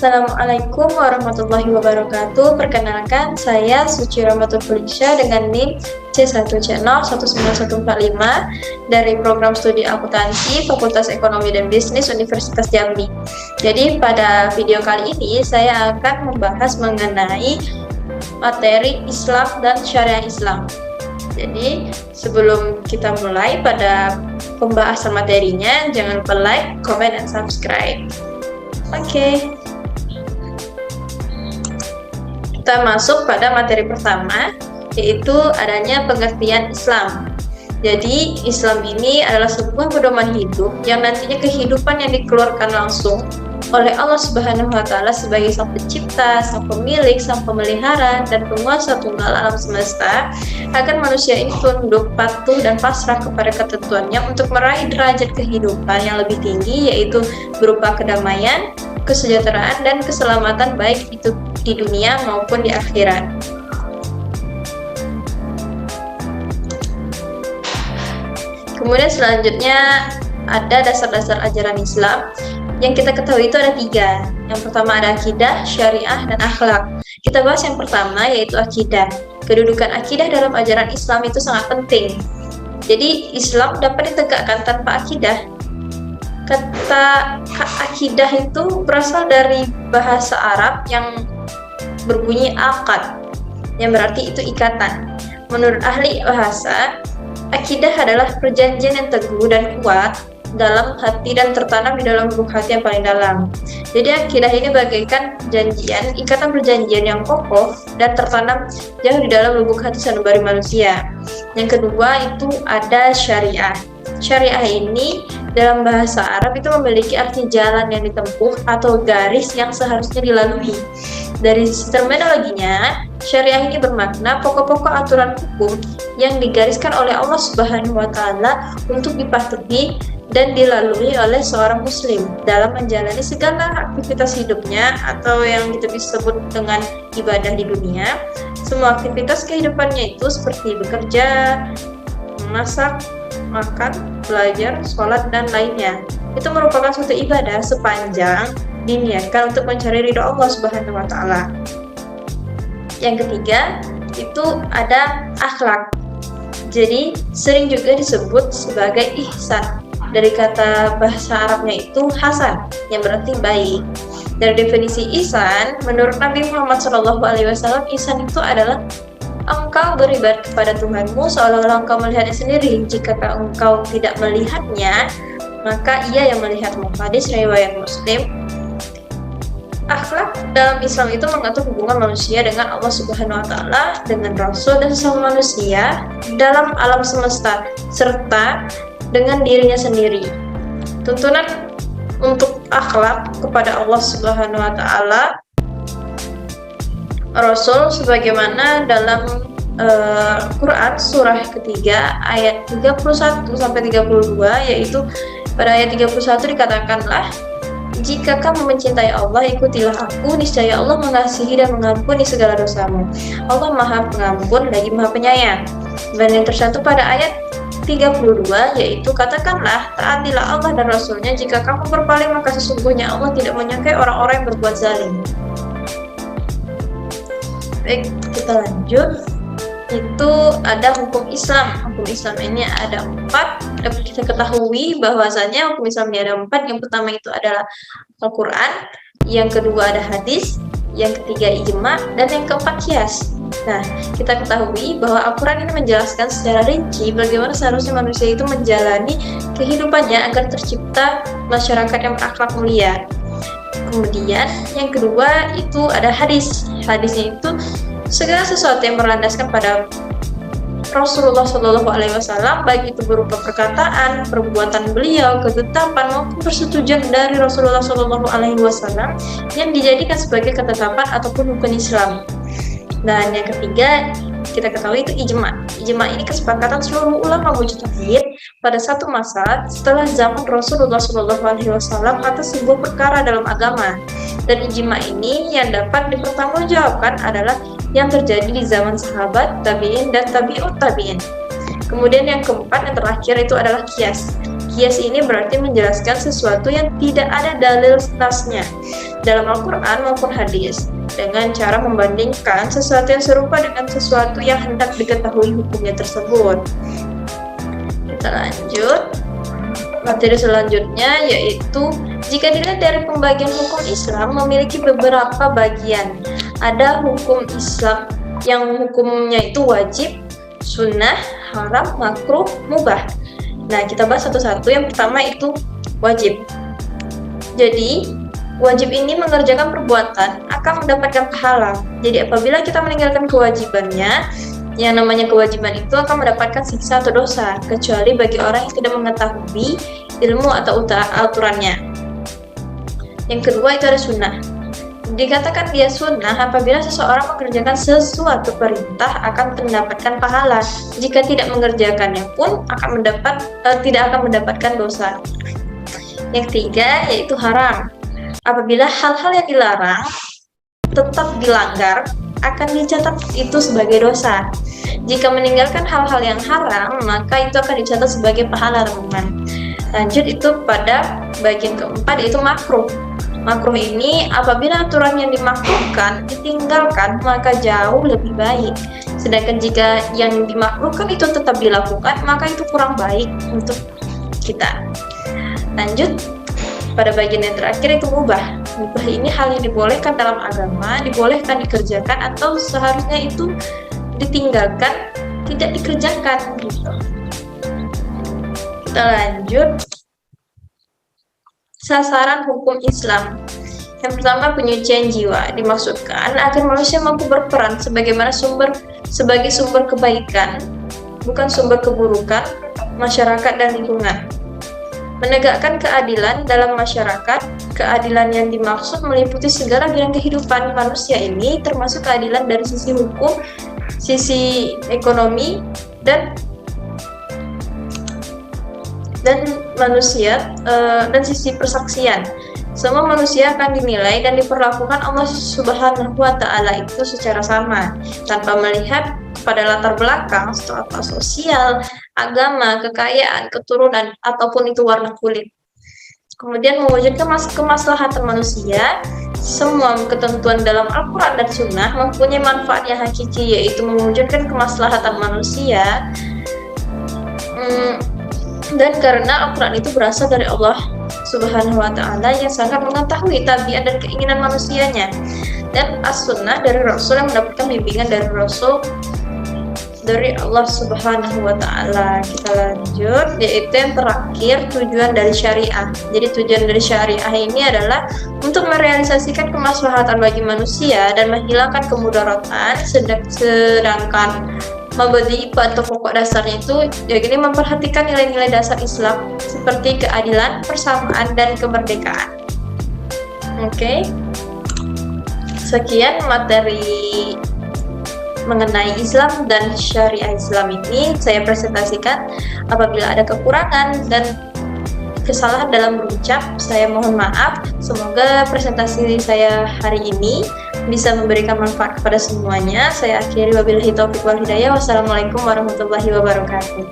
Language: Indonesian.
Assalamualaikum warahmatullahi wabarakatuh. Perkenalkan, saya Suci Rahmatul Felicia dengan NIM C1C0 19145 dari program studi akuntansi Fakultas Ekonomi dan Bisnis Universitas Jambi. Jadi pada video kali ini saya akan membahas mengenai materi Islam dan Syariah Islam. Jadi sebelum kita mulai pada pembahasan materinya, jangan lupa like, comment, dan subscribe. Oke. Kita masuk pada materi pertama, yaitu adanya pengertian Islam. Jadi, Islam ini adalah sebuah pedoman hidup yang nantinya kehidupan yang dikeluarkan langsung oleh Allah Subhanahu wa Ta'ala sebagai Sang Pencipta, Sang Pemilik, Sang Pemelihara, dan Penguasa Tunggal alam semesta, agar manusia ini tunduk, patuh, dan pasrah kepada ketentuannya untuk meraih derajat kehidupan yang lebih tinggi, yaitu berupa kedamaian, kesejahteraan, dan keselamatan baik itu di dunia maupun di akhirat. Kemudian selanjutnya ada dasar-dasar ajaran Islam. Yang kita ketahui itu ada 3. Yang pertama ada akidah, syariah, dan akhlak. Kita bahas yang pertama, yaitu akidah. Kedudukan akidah dalam ajaran Islam itu sangat penting. Jadi Islam dapat ditegakkan tanpa akidah. Kata akidah itu berasal dari bahasa Arab yang berbunyi akad, yang berarti itu ikatan. Menurut ahli bahasa, akidah adalah perjanjian yang teguh dan kuat dalam hati dan tertanam di dalam lubuk hati yang paling dalam. Jadi akidah ini bagaikan perjanjian, ikatan perjanjian yang kokoh dan tertanam jauh di dalam lubuk hati sanubari manusia. Yang kedua itu ada syariah. Syariah ini dalam bahasa Arab itu memiliki arti jalan yang ditempuh atau garis yang seharusnya dilalui. Dari terminologinya, syariah ini bermakna pokok-pokok aturan hukum yang digariskan oleh Allah Subhanahu wa Ta'ala untuk dipatuhi dan dilalui oleh seorang muslim dalam menjalani segala aktivitas hidupnya atau yang kita bisa sebut dengan ibadah di dunia. Semua aktivitas kehidupannya itu seperti bekerja, memasak, makan, belajar, sholat, dan lainnya. Itu merupakan suatu ibadah sepanjang diniatkan untuk mencari ridho Allah Subhanahu wa Ta'ala. Yang ketiga, itu ada akhlak. Jadi, sering juga disebut sebagai ihsan. Dari kata bahasa Arabnya itu hasan, yang berarti baik. Dari definisi ihsan, menurut Nabi Muhammad SAW, ihsan itu adalah engkau beribadah kepada Tuhanmu seolah-olah engkau melihatnya sendiri. Jika engkau tidak melihatnya, maka ia yang melihatmu. Hadis riwayat Muslim. Akhlak dalam Islam itu mengatur hubungan manusia dengan Allah Subhanahu wa Ta'ala, dengan Rasul dan sesama manusia dalam alam semesta, serta dengan dirinya sendiri. Tuntunan untuk akhlak kepada Allah Subhanahu wa Ta'ala, Rasul sebagaimana dalam Quran surah ketiga ayat 31 sampai 32, yaitu pada ayat 31 dikatakanlah, jika kamu mencintai Allah, ikutilah aku, niscaya Allah mengasihi dan mengampuni segala dosamu. Allah Maha Pengampun lagi Maha Penyayang. Dan yang tercantum pada ayat 32, yaitu katakanlah, taatilah Allah dan Rasulnya, jika kamu berpaling maka sesungguhnya Allah tidak menyukai orang-orang yang berbuat zalim. Baik, kita lanjut. Itu ada hukum Islam. Hukum Islam ini ada 4. Dapat kita ketahui bahwasanya hukum Islam ini ada 4. Yang pertama itu adalah Al-Quran, yang kedua ada hadis, yang ketiga ijma, dan yang keempat qiyas. Nah, kita ketahui bahwa Al-Quran ini menjelaskan secara rinci bagaimana seharusnya manusia itu menjalani kehidupannya agar tercipta masyarakat yang berakhlak mulia. Kemudian yang kedua itu ada hadis. Hadisnya itu segala sesuatu yang berlandaskan pada Rasulullah SAW, baik itu berupa perkataan, perbuatan beliau, ketetapan maupun persetujuan dari Rasulullah SAW yang dijadikan sebagai ketetapan ataupun hukum Islam. Dan yang ketiga kita ketahui itu ijma. Ijma ini kesepakatan seluruh ulama mujtahid pada satu masa setelah zaman Rasulullah SAW atas sebuah perkara dalam agama. Dan ijma ini yang dapat dipertanggungjawabkan adalah yang terjadi di zaman sahabat, tabi'in, dan tabi'ut tabi'in. Kemudian yang keempat, yang terakhir itu adalah qiyas. Qiyas ini berarti menjelaskan sesuatu yang tidak ada dalil nasnya. dalam Al-Quran maupun hadis dengan cara membandingkan sesuatu yang serupa dengan sesuatu yang hendak diketahui hukumnya tersebut. Kita lanjut. Materi selanjutnya yaitu jika dilihat dari pembagian hukum Islam memiliki beberapa bagian. Ada hukum Islam yang hukumnya itu wajib, sunnah, haram, makruh, mubah. Nah, kita bahas satu-satu. Yang pertama itu wajib. Jadi, wajib ini mengerjakan perbuatan akan mendapatkan pahala. Jadi, apabila kita meninggalkan kewajibannya, yang namanya kewajiban itu akan mendapatkan siksa atau dosa, kecuali bagi orang yang tidak mengetahui ilmu atau aturannya. Yang kedua itu ada sunnah. Dikatakan dia sunnah apabila seseorang mengerjakan sesuatu perintah akan mendapatkan pahala. Jika tidak mengerjakannya pun tidak akan mendapatkan dosa. Yang ketiga yaitu haram. Apabila hal-hal yang dilarang tetap dilanggar, akan dicatat itu sebagai dosa. Jika meninggalkan hal-hal yang haram, maka itu akan dicatat sebagai pahala, teman-teman. Lanjut itu pada bagian keempat yaitu makruh. Makruh ini apabila aturan yang dimakruhkan ditinggalkan, maka jauh lebih baik. Sedangkan jika yang dimakruhkan itu tetap dilakukan, maka itu kurang baik untuk kita. Lanjut pada bagian yang terakhir itu mubah. Mubah ini hal yang dibolehkan dalam agama, dibolehkan dikerjakan atau seharusnya itu ditinggalkan, tidak dikerjakan gitu. Kita lanjut. Sasaran hukum Islam. Yang pertama penyucian jiwa, dimaksudkan agar manusia mampu berperan sebagai sumber kebaikan, bukan sumber keburukan masyarakat dan lingkungan. Menegakkan keadilan dalam masyarakat. Keadilan yang dimaksud meliputi segala bidang kehidupan manusia ini, termasuk keadilan dari sisi hukum, sisi ekonomi, dan manusia dan sisi persaksian. Semua manusia akan dinilai dan diperlakukan Allah Subhanahu wa Ta'ala itu secara sama, tanpa melihat pada latar belakang, strata sosial, agama, kekayaan, keturunan, ataupun itu warna kulit. Kemudian mewujudkan kemaslahatan manusia. Semua ketentuan dalam Al-Quran dan Sunnah mempunyai manfaat yang hakiki, yaitu mewujudkan kemaslahatan manusia. Dan karena Al-Quran itu berasal dari Allah Subhanahu wa Ta'ala yang sangat mengetahui tabiat dan keinginan manusianya, dan As-Sunnah dari Rasul yang mendapatkan bimbingan dari Rasul dari Allah Subhanahu wa Ta'ala. Kita lanjut, yaitu yang terakhir tujuan dari syariah. Jadi tujuan dari syariah ini adalah untuk merealisasikan kemaslahatan bagi manusia dan menghilangkan kemudaratan, sedangkan mabadi atau pokok dasarnya itu yakni memperhatikan nilai-nilai dasar Islam seperti keadilan, persamaan, dan kemerdekaan. Oke. Sekian materi mengenai Islam dan syariah Islam ini saya presentasikan. Apabila ada kekurangan dan kesalahan dalam berucap, saya mohon maaf. Semoga presentasi saya hari ini bisa memberikan manfaat kepada semuanya. Saya akhiri, wabillahi taufiq wal hidayah. Wassalamualaikum warahmatullahi wabarakatuh.